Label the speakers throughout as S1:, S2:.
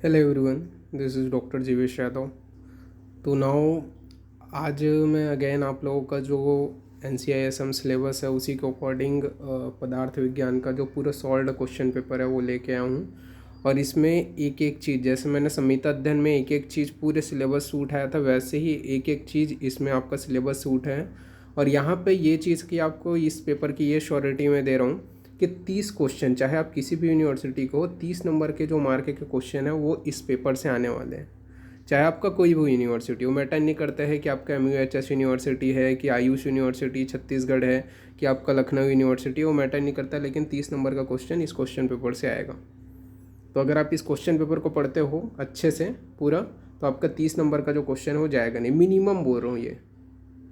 S1: Hello everyone, this is doctor Jeevesh Yadav. तो now आज मैं अगेन आप लोगों का जो NCISM सिलेबस है उसी के अकॉर्डिंग पदार्थ विज्ञान का जो पूरा सॉल्व्ड क्वेश्चन पेपर है वो लेके आया हूँ। और इसमें एक एक चीज़, जैसे मैंने संहिता अध्ययन में एक एक चीज़ पूरे सिलेबस से उठाया था, वैसे ही एक एक चीज़ इसमें आपका सिलेबस से उठा है। और यहाँ पे ये चीज़ कि आपको इस पेपर की ये श्योरिटी मैं दे रहा हूँ कि 30 क्वेश्चन, चाहे आप किसी भी यूनिवर्सिटी को, 30 नंबर के जो मार्क के क्वेश्चन है वो इस पेपर से आने वाले हैं। चाहे आपका कोई भी यूनिवर्सिटी हो, मैटर नहीं करता है कि आपका MUHS यूनिवर्सिटी है, कि आयुष यूनिवर्सिटी छत्तीसगढ़ है, कि आपका लखनऊ यूनिवर्सिटी, वो मैटर नहीं करता, लेकिन 30 नंबर का क्वेश्चन इस क्वेश्चन पेपर से आएगा। तो अगर आप इस क्वेश्चन पेपर को पढ़ते हो अच्छे से पूरा, तो आपका 30 नंबर का जो क्वेश्चन हो जाएगा नहीं, मिनिमम बोल रहा हूँ, ये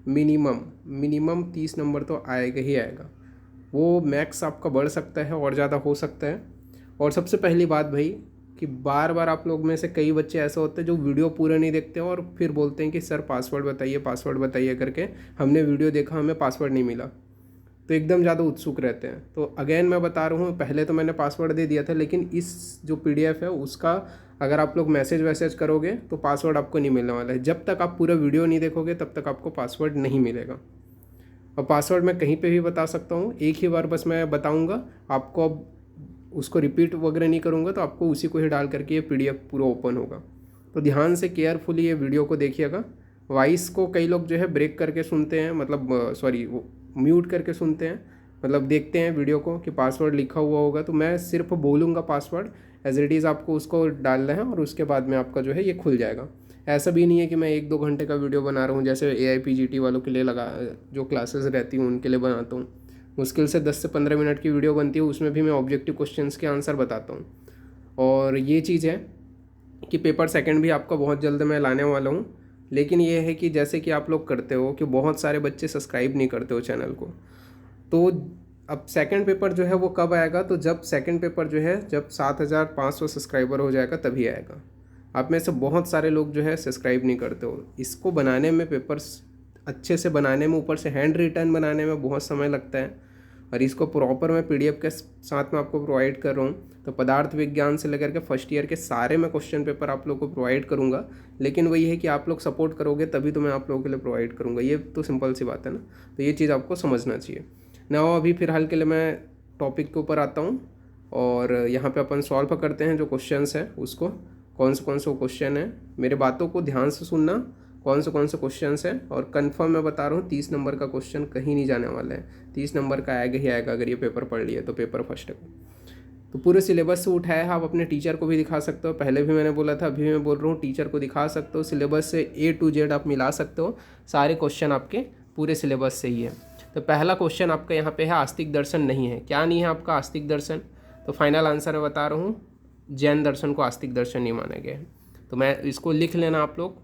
S1: मिनिमम 30 नंबर तो आएगा ही आएगा। वो मैक्स आपका बढ़ सकता है और ज़्यादा हो सकता है। और सबसे पहली बात भाई कि बार बार आप लोग में से कई बच्चे ऐसे होते हैं जो वीडियो पूरा नहीं देखते और फिर बोलते हैं कि सर पासवर्ड बताइए करके, हमने वीडियो देखा, हमें पासवर्ड नहीं मिला, तो एकदम ज़्यादा उत्सुक रहते हैं। तो अगेन मैं बता रहा हूँ, पहले तो मैंने पासवर्ड दे दिया था, लेकिन इस जो PDF है उसका अगर आप लोग मैसेज करोगे तो पासवर्ड आपको नहीं मिलने वाला है। जब तक आप पूरा वीडियो नहीं देखोगे तब तक आपको पासवर्ड नहीं मिलेगा। और पासवर्ड मैं कहीं पे भी बता सकता हूँ, एक ही बार बस मैं बताऊँगा आपको, अब उसको रिपीट वगैरह नहीं करूँगा, तो आपको उसी को ही डाल करके ये PDF पूरा ओपन होगा। तो ध्यान से केयरफुली ये वीडियो को देखिएगा। वॉइस को कई लोग जो है ब्रेक करके सुनते हैं, मतलब सॉरी वो म्यूट करके सुनते हैं, मतलब देखते हैं वीडियो को कि पासवर्ड लिखा हुआ होगा, तो मैं सिर्फ बोलूँगा पासवर्ड एज इट इज़, आपको उसको डालना है और उसके बाद में आपका जो है ये खुल जाएगा। ऐसा भी नहीं है कि मैं 1-2 घंटे का वीडियो बना रहा हूँ, जैसे AIPGT वालों के लिए लगा, जो क्लासेस रहती हैं उनके लिए बनाता हूँ। मुश्किल से 10 से 15 मिनट की वीडियो बनती है, उसमें भी मैं ऑब्जेक्टिव क्वेश्चंस के आंसर बताता हूँ। और ये चीज़ है कि पेपर सेकंड भी आपका बहुत जल्द मैं लाने वाला हूँ। लेकिन ये है कि जैसे कि आप लोग करते हो कि बहुत सारे बच्चे सब्सक्राइब नहीं करते हो चैनल को, तो अब सेकंड पेपर जो है वो कब आएगा, तो जब सेकंड पेपर जो है जब 7,500 सब्सक्राइबर हो जाएगा तभी आएगा। आप में से बहुत सारे लोग जो है सब्सक्राइब नहीं करते हो। इसको बनाने में, पेपर्स अच्छे से बनाने में, ऊपर से हैंड रिटन बनाने में बहुत समय लगता है। और इसको प्रॉपर मैं PDF के साथ में आपको प्रोवाइड कर रहा हूँ। तो पदार्थ विज्ञान से लेकर के फर्स्ट ईयर के सारे मैं क्वेश्चन पेपर आप लोग को प्रोवाइड करूँगा, लेकिन वही है कि आप लोग सपोर्ट करोगे तभी तो मैं आप लोगों के लिए प्रोवाइड करूँगा। ये तो सिंपल सी बात है ना। तो ये चीज़ आपको समझना चाहिए ना। अभी फ़िलहाल के लिए मैं टॉपिक के ऊपर आता हूँ और यहाँ पे अपन सॉल्व करते हैं जो क्वेश्चंस है उसको। कौन से क्वेश्चन है, मेरे बातों को ध्यान से सुनना, कौन से क्वेश्चंस है। और कंफर्म मैं बता रहा हूँ 30 नंबर का क्वेश्चन कहीं नहीं जाने वाला है। 30 नंबर का आएगा ही आएगा अगर ये पेपर पढ़ लिया तो, पेपर फर्स्ट है। तो पूरे सिलेबस से उठाया है, आप अपने टीचर को भी दिखा सकते हो। पहले भी मैंने बोला था, अभी मैं बोल रहा हूँ, टीचर को दिखा सकते हो। सिलेबस से A to Z आप मिला सकते हो, सारे क्वेश्चन आपके पूरे सिलेबस से ही है। तो पहला क्वेश्चन आपका यहाँ पे है, आस्तिक दर्शन नहीं है। क्या नहीं है आपका आस्तिक दर्शन? तो फाइनल आंसर मैं बता रहा हूँ, जैन दर्शन को आस्तिक दर्शन नहीं माना गया है। तो मैं इसको लिख लेना आप लोग।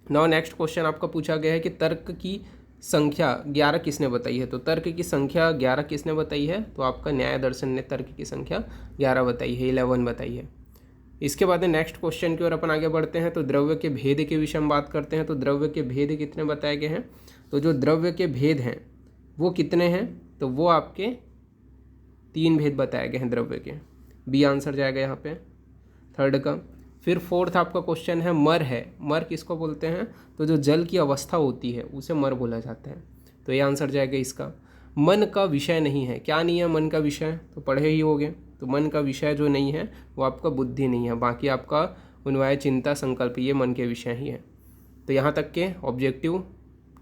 S1: नाउ नेक्स्ट क्वेश्चन आपका पूछा गया है कि तर्क की संख्या 11 किसने बताई है। तो तर्क की संख्या 11 किसने बताई है? तो आपका न्याय दर्शन ने तर्क की संख्या 11 बताई है, 11 बताई है। इसके बाद नेक्स्ट क्वेश्चन की ओर अपन आगे बढ़ते हैं। तो द्रव्य के भेद के विषय में बात करते हैं। तो द्रव्य के भेद कितने बताए गए हैं? तो जो द्रव्य के भेद हैं वो कितने हैं? तो वो आपके 3 भेद बताए गए हैं द्रव्य के। B आंसर जाएगा यहाँ पे थर्ड का। फिर फोर्थ आपका क्वेश्चन है, मर है। मर किसको बोलते हैं? तो जो जल की अवस्था होती है उसे मर बोला जाता है। तो ये आंसर जाएगा इसका। मन का विषय नहीं है। क्या नहीं है मन का विषय? तो पढ़े ही होगे। तो मन का विषय जो नहीं है वो आपका बुद्धि नहीं है, बाकी आपका उन्वय, चिंता, संकल्प, ये मन के विषय ही है। तो यहाँ तक के ऑब्जेक्टिव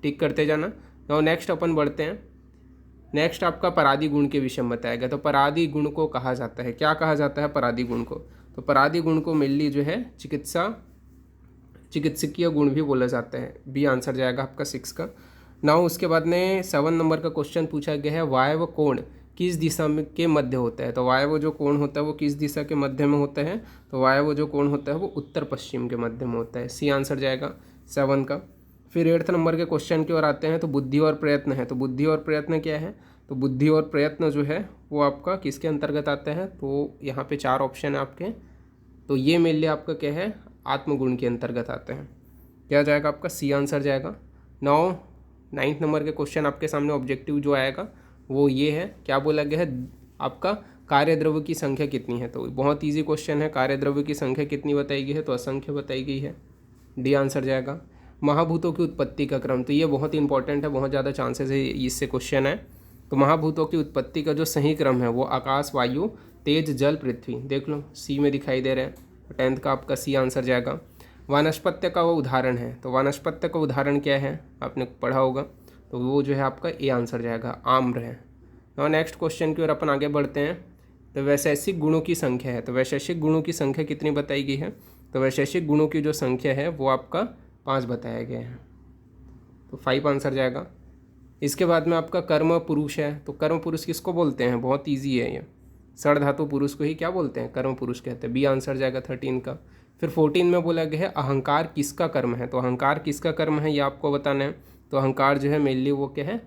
S1: टिक करते जाना। और नेक्स्ट अपन बढ़ते हैं। नेक्स्ट आपका परादी गुण के विषय में बताया गया। तो परादी गुण को कहा जाता है, क्या कहा जाता है परादी गुण को? तो परादी गुण को मेनली जो है चिकित्सकीय गुण भी बोला जाता है। B आंसर जाएगा आपका 6 का। नाउ उसके बाद में 7 नंबर का क्वेश्चन पूछा गया है, वायव्य कोण किस दिशा में के मध्य होता है। तो वायव्य जो कोण होता है वो किस दिशा के मध्य में होता है? तो वायव्य जो कोण होता है वो उत्तर पश्चिम के मध्य में होता है। C आंसर जाएगा 7 का। फिर 8th नंबर के क्वेश्चन की ओर आते हैं। तो बुद्धि और प्रयत्न है। तो बुद्धि और प्रयत्न क्या है? तो बुद्धि और प्रयत्न जो है वो आपका किसके अंतर्गत आता है? तो यहाँ पे 4 ऑप्शन है आपके। तो ये मेनली आपका क्या है? आत्मगुण के अंतर्गत आते हैं। क्या जाएगा आपका? C आंसर जाएगा। 9th नंबर के क्वेश्चन आपके सामने ऑब्जेक्टिव जो आएगा वो ये है, क्या बोला गया है? आपका कार्यद्रव्य की संख्या कितनी है? तो बहुत ईजी क्वेश्चन है, कार्यद्रव्य की संख्या कितनी बताई गई है? तो असंख्य बताई गई है, डी आंसर जाएगा। महाभूतों की उत्पत्ति का क्रम, तो ये बहुत इंपॉर्टेंट है, बहुत ज़्यादा चांसेस है इससे क्वेश्चन है। तो महाभूतों की उत्पत्ति का जो सही क्रम है वो आकाश, वायु, तेज, जल, पृथ्वी, देख लो सी में दिखाई दे रहे हैं, 10th का आपका सी आंसर जाएगा। वानस्पत्य का वो उदाहरण है, तो वानस्पत्य का उदाहरण क्या है? आपने पढ़ा होगा, तो वो जो है आपका ए आंसर जाएगा, आम्र है। और नेक्स्ट क्वेश्चन की ओर अपन आगे बढ़ते हैं। तो वैशेषिक गुणों की संख्या है, तो वैशेषिक गुणों की संख्या कितनी बताई गई है? तो वैशेषिक गुणों की जो संख्या है वो आपका 5 बताया गया है, तो 5 आंसर जाएगा। इसके बाद में आपका कर्म पुरुष है, तो कर्म पुरुष किसको बोलते हैं? बहुत ईजी है ये, षड धातु पुरुष को ही क्या बोलते हैं? कर्म पुरुष कहते हैं, बी आंसर जाएगा 13 का। फिर 14 में बोला गया है अहंकार किसका कर्म है, तो अहंकार किसका कर्म है ये आपको बताना है। तो अहंकार जो है मेनली वो क्या है?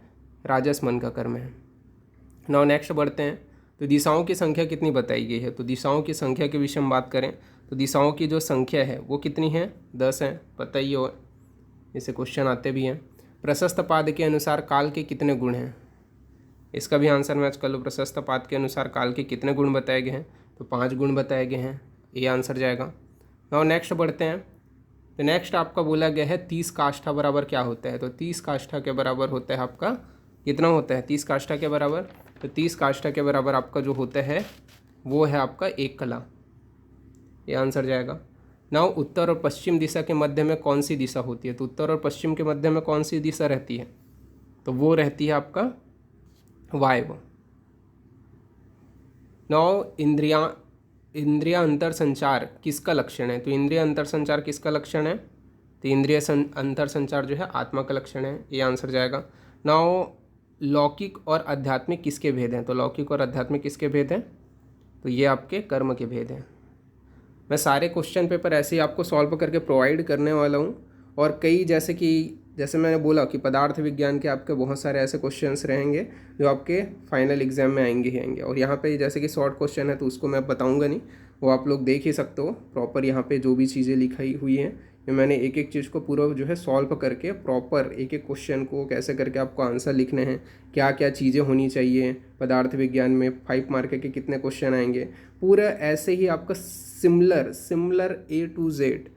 S1: राजस मन का कर्म है। नाउ नेक्स्ट बढ़ते हैं। तो दिशाओं की संख्या कितनी बताई गई है? तो दिशाओं की संख्या के विषय में बात करें तो दिशाओं की जो संख्या है वो कितनी है? 10 है, पता ही हो, इससे क्वेश्चन आते भी हैं। प्रशस्त पाद के अनुसार काल के कितने गुण हैं? इसका भी आंसर मैच कर लो। प्रशस्त पाद के अनुसार काल के कितने गुण बताए गए हैं? तो 5 गुण बताए गए हैं, ये आंसर जाएगा। और नेक्स्ट बढ़ते हैं। तो नेक्स्ट आपका बोला गया है 30 काष्ठा बराबर क्या होता है? तो 30 काष्ठा के बराबर होता है आपका, कितना होता है 30 काष्ठा के बराबर? तो 30 काष्ठा के बराबर आपका जो होता है वो है आपका 1 कला, ये आंसर जाएगा। नाउ उत्तर और पश्चिम दिशा के मध्य में कौन सी दिशा होती है? तो उत्तर और पश्चिम के मध्य में कौन सी दिशा रहती है? तो वो रहती है आपका वायव्य। नाउ इंद्रिया अंतर संचार किसका लक्षण है? तो इंद्रिय अंतर संचार किसका लक्षण है? तो इंद्रिय अंतर संचार जो है आत्मा का लक्षण है, ये आंसर जाएगा। नाउ लौकिक और आध्यात्मिक किसके भेद हैं? तो लौकिक और आध्यात्मिक किसके भेद हैं? तो ये आपके कर्म के भेद हैं। मैं सारे क्वेश्चन पेपर ऐसे ही आपको सॉल्व करके प्रोवाइड करने वाला हूँ। और कई जैसे मैंने बोला कि पदार्थ विज्ञान के आपके बहुत सारे ऐसे क्वेश्चंस रहेंगे जो आपके फाइनल एग्जाम में आएंगे। और यहाँ पे जैसे कि शॉर्ट क्वेश्चन है तो उसको मैं बताऊँगा नहीं, वो आप लोग देख ही सकते हो। प्रॉपर यहाँ पे जो भी चीज़ें लिखाई हुई हैं ये मैंने एक एक चीज़ को पूरा जो है सॉल्व करके प्रॉपर एक एक क्वेश्चन को कैसे करके आपको आंसर लिखने हैं, क्या क्या चीज़ें होनी चाहिए पदार्थ विज्ञान में, 5 मार्क के कितने क्वेश्चन आएंगे, पूरा ऐसे ही आपका सिमिलर A to Z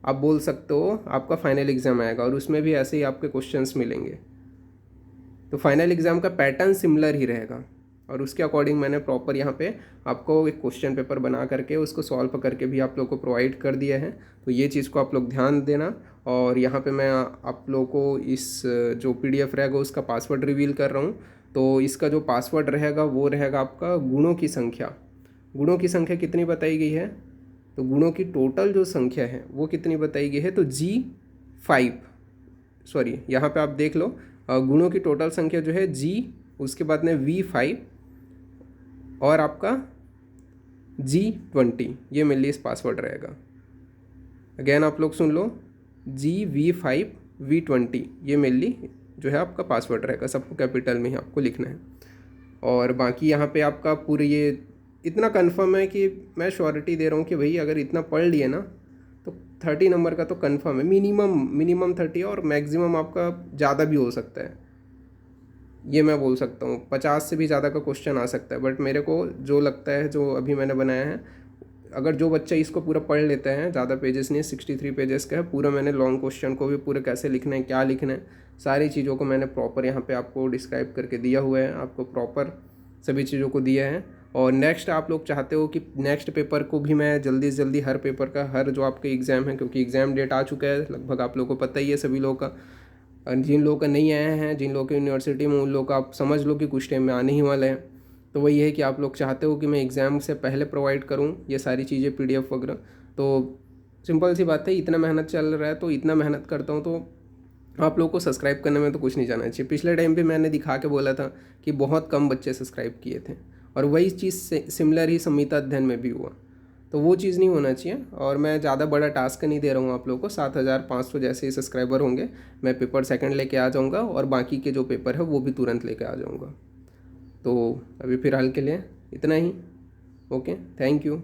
S1: आप बोल सकते हो आपका फाइनल एग्ज़ाम आएगा। और उसमें भी ऐसे ही आपके क्वेश्चंस मिलेंगे। तो फाइनल एग्ज़ाम का पैटर्न सिमिलर ही रहेगा और उसके अकॉर्डिंग मैंने प्रॉपर यहाँ पे आपको एक क्वेश्चन पेपर बना करके उसको सॉल्व करके भी आप लोग को प्रोवाइड कर दिया है। तो ये चीज़ को आप लोग ध्यान देना। और यहाँ पे मैं आप लोगों को इस जो PDF रहेगा उसका पासवर्ड रिवील कर रहा हूँ। तो इसका जो पासवर्ड रहेगा वो रहेगा आपका गुणों की संख्या। गुणों की संख्या कितनी बताई गई है? तो गुणों की टोटल जो संख्या है वो कितनी बताई गई है? तो G5, सॉरी यहाँ पे आप देख लो, गुणों की टोटल संख्या जो है G, उसके बाद में V5 और आपका G20, ये मेरे लिए इस पासवर्ड रहेगा। अगेन आप लोग सुन लो, GV5V20 ये मेरे लिए जो है आपका पासवर्ड रहेगा, सबको कैपिटल में ही आपको लिखना है। और बाकी यहाँ पे आपका पूरे ये इतना कंफर्म है कि मैं श्योरिटी दे रहा हूँ कि भाई अगर इतना पढ़ लिए ना तो 30 नंबर का तो कंफर्म है, मिनिमम 30 और मैक्सिमम आपका ज़्यादा भी हो सकता है, ये मैं बोल सकता हूँ। 50 से भी ज़्यादा का क्वेश्चन आ सकता है। बट मेरे को जो लगता है, जो अभी मैंने बनाया है, अगर जो बच्चा इसको पूरा पढ़ लेता है, ज़्यादा पेजेस नहीं, 63 पेजेस का है पूरा, मैंने लॉन्ग क्वेश्चन को भी पूरे कैसे लिखना है, क्या लिखना है, सारी चीज़ों को मैंने प्रॉपर यहाँ पे आपको डिस्क्राइब करके दिया हुआ है, आपको प्रॉपर सभी चीज़ों को दिया है। और नेक्स्ट आप लोग चाहते हो कि नेक्स्ट पेपर को भी मैं जल्दी से जल्दी, हर पेपर का, हर जो आपके एग्ज़ाम है, क्योंकि एग्ज़ाम डेट आ चुका है लगभग, आप लोगों को पता ही है सभी लोगों का। जिन लोगों का नहीं आए हैं, जिन लोगों के यूनिवर्सिटी में, उन लोगों का आप समझ लो कि कुछ टाइम में आने ही वाले हैं। तो वही है कि आप लोग चाहते हो कि मैं एग्ज़ाम से पहले प्रोवाइड करूं ये सारी चीज़ें, PDF वगैरह। तो सिंपल सी बात है, इतना मेहनत चल रहा है तो इतना मेहनत करता हूं, तो आप लोगों को सब्सक्राइब करने में तो कुछ नहीं जाना चाहिए। पिछले टाइम पे मैंने दिखा के बोला था कि बहुत कम बच्चे सब्सक्राइब किए थे, और वही चीज़ सिमिलर ही संहिता अध्ययन में भी हुआ। तो वो चीज़ नहीं होना चाहिए। और मैं ज़्यादा बड़ा टास्क नहीं दे रहा हूँ आप लोगों को। 7500 जैसे ही सब्सक्राइबर होंगे मैं पेपर सेकंड लेके आ जाऊँगा, और बाकी के जो पेपर है वो भी तुरंत लेके आ जाऊँगा। तो अभी फ़िलहाल के लिए इतना ही। Okay, thank you.